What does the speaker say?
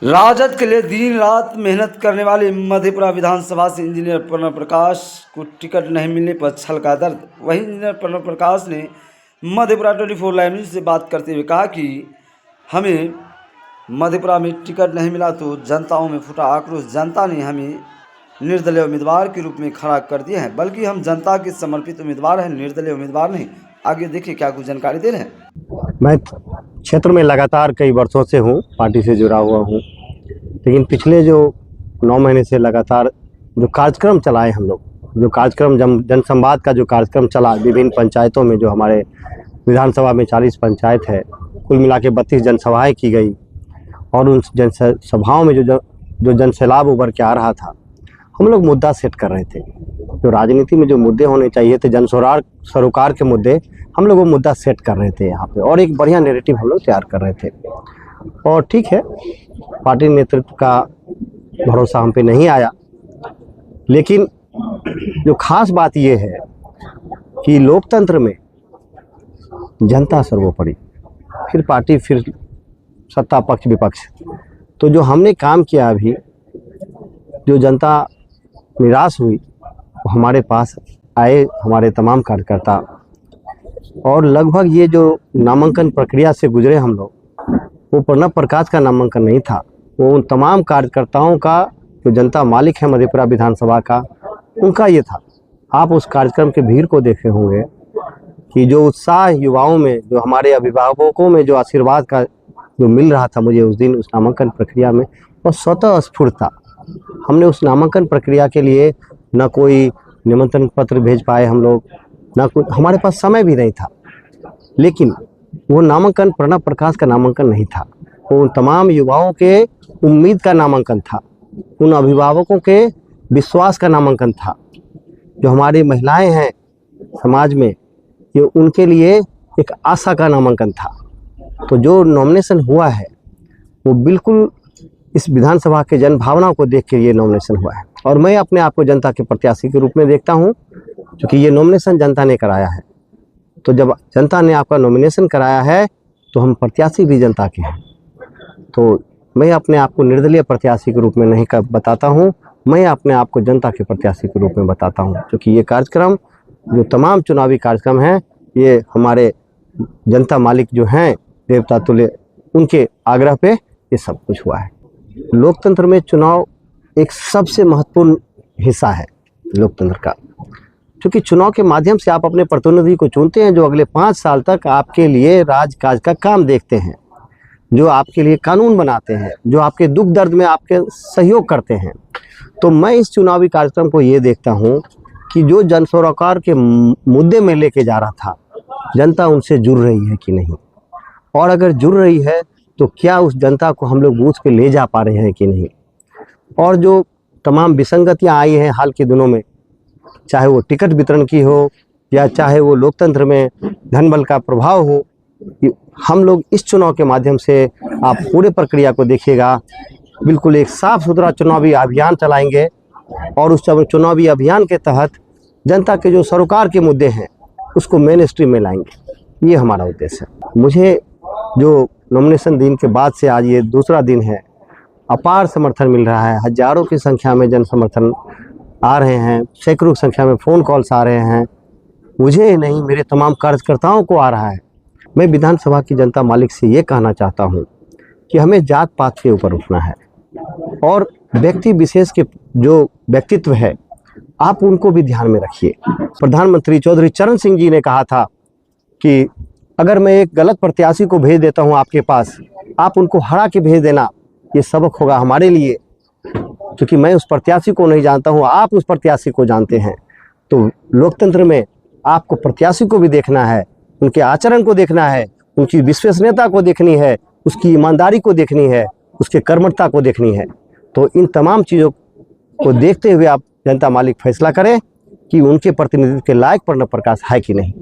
राजद के लिए दिन रात मेहनत करने वाले मधेपुरा विधानसभा से इंजीनियर प्रणव प्रकाश को टिकट नहीं मिलने पर छलका दर्द। वहीं इंजीनियर प्रणव प्रकाश ने मधेपुरा 24 लाइव न्यूज़ से बात करते हुए कहा कि हमें मधेपुरा में टिकट नहीं मिला तो जनताओं में फूटा आक्रोश। जनता ने हमें निर्दलीय उम्मीदवार के रूप में खड़ा कर दिया है, बल्कि हम जनता के समर्पित उम्मीदवार हैं, निर्दलीय उम्मीदवार नहीं। आगे देखिए क्या कुछ जानकारी दे रहे हैं। मैं क्षेत्र में लगातार कई वर्षों से हूँ, पार्टी से जुड़ा हुआ हूँ, लेकिन पिछले जो 9 महीने से लगातार जो कार्यक्रम चलाए हम लोग, जो कार्यक्रम जनसंवाद का जो कार्यक्रम चला विभिन्न पंचायतों में, जो हमारे विधानसभा में 40 पंचायत है, कुल मिला के 32 जनसभाएँ की गई और उन जनसभाओं में जो जनसैलाब उभर के आ रहा था, हम लोग मुद्दा सेट कर रहे थे। जो राजनीति में जो मुद्दे होने चाहिए थे, जन सरोकार के मुद्दे, हम लोग वो मुद्दा सेट कर रहे थे यहाँ पे और एक बढ़िया नैरेटिव हम लोग तैयार कर रहे थे। और ठीक है, पार्टी नेतृत्व का भरोसा हम पे नहीं आया, लेकिन जो खास बात ये है कि लोकतंत्र में जनता सर्वोपरि, फिर पार्टी, फिर सत्ता पक्ष विपक्ष। तो जो हमने काम किया, अभी जो जनता निराश हुई, वो हमारे पास आए हमारे तमाम कार्यकर्ता, और लगभग ये जो नामांकन प्रक्रिया से गुजरे हम लोग, वो प्रणव प्रकाश का नामांकन नहीं था, वो उन तमाम कार्यकर्ताओं का, जो जनता मालिक है मधेपुरा विधानसभा का, उनका ये था। आप उस कार्यक्रम के भीड़ को देखे होंगे कि जो उत्साह युवाओं में, जो हमारे अभिभावकों में जो आशीर्वाद का जो मिल रहा था मुझे उस दिन उस नामांकन प्रक्रिया में, वो स्वतः स्फूर्त था। हमने उस नामांकन प्रक्रिया के लिए न कोई निमंत्रण पत्र भेज पाए हम लोग, ना कोई, हमारे पास समय भी नहीं था, लेकिन वो नामांकन प्रणव प्रकाश का नामांकन नहीं था, वो उन तमाम युवाओं के उम्मीद का नामांकन था, उन अभिभावकों के विश्वास का नामांकन था। जो हमारी महिलाएं हैं समाज में, ये उनके लिए एक आशा का नामांकन था। तो जो नॉमिनेशन हुआ है वो बिल्कुल इस विधानसभा के जन भावना को देख के ये नॉमिनेशन हुआ है, और मैं अपने आप को जनता के प्रत्याशी के रूप में देखता हूँ, क्योंकि ये नॉमिनेशन जनता ने कराया है। तो जब जनता ने आपका नॉमिनेशन कराया है तो हम प्रत्याशी भी जनता के हैं। तो मैं अपने आप को निर्दलीय प्रत्याशी के रूप में नहीं बताता हूँ, मैं अपने आप को जनता के प्रत्याशी के रूप में बताता हूँ, क्योंकि ये कार्यक्रम, जो तमाम चुनावी कार्यक्रम हैं, ये हमारे जनता मालिक जो हैं देवता तुल्य, उनके आग्रह पे ये सब कुछ हुआ है। लोकतंत्र में चुनाव एक सबसे महत्वपूर्ण हिस्सा है लोकतंत्र का, क्योंकि चुनाव के माध्यम से आप अपने प्रतिनिधि को चुनते हैं, जो अगले 5 साल तक आपके लिए राजकाज का काम देखते हैं, जो आपके लिए कानून बनाते हैं, जो आपके दुख दर्द में आपके सहयोग करते हैं। तो मैं इस चुनावी कार्यक्रम को ये देखता हूँ कि जो जन सरोकार के मुद्दे में लेके जा रहा था, जनता उनसे जुड़ रही है कि नहीं, और अगर जुड़ रही है तो क्या उस जनता को हम लोग बूथ पे ले जा पा रहे हैं कि नहीं। और जो तमाम विसंगतियाँ आई हैं हाल के दिनों में, चाहे वो टिकट वितरण की हो या चाहे वो लोकतंत्र में धनबल का प्रभाव हो, हम लोग इस चुनाव के माध्यम से, आप पूरे प्रक्रिया को देखिएगा, बिल्कुल एक साफ सुथरा चुनावी अभियान चलाएंगे, और उस चुनावी अभियान के तहत जनता के जो सरोकार के मुद्दे हैं उसको मेन स्ट्रीम में लाएंगे। ये हमारा उद्देश्य है। मुझे जो नॉमिनेशन दिन के बाद से आज ये दूसरा दिन है, अपार समर्थन मिल रहा है। हजारों की संख्या में जन समर्थन आ रहे हैं, सैकड़ों की संख्या में फ़ोन कॉल्स आ रहे हैं। मुझे नहीं, मेरे तमाम कार्यकर्ताओं को आ रहा है। मैं विधानसभा की जनता मालिक से ये कहना चाहता हूँ कि हमें जात पात के ऊपर उठना है, और व्यक्ति विशेष के जो व्यक्तित्व है आप उनको भी ध्यान में रखिए। प्रधानमंत्री चौधरी चरण सिंह जी ने कहा था कि अगर मैं एक गलत प्रत्याशी को भेज देता हूं आपके पास, आप उनको हरा के भेज देना, ये सबक होगा हमारे लिए, क्योंकि मैं उस प्रत्याशी को नहीं जानता हूं, आप उस प्रत्याशी को जानते हैं। तो लोकतंत्र में आपको प्रत्याशी को भी देखना है, उनके आचरण को देखना है, उनकी विश्वसनीयता को देखनी है, उसकी ईमानदारी को देखनी है, उसके कर्मठता को देखनी है। तो इन तमाम चीज़ों को देखते हुए आप जनता मालिक फैसला करें कि उनके प्रतिनिधित्व के लायक प्रणव प्रकाश है कि नहीं।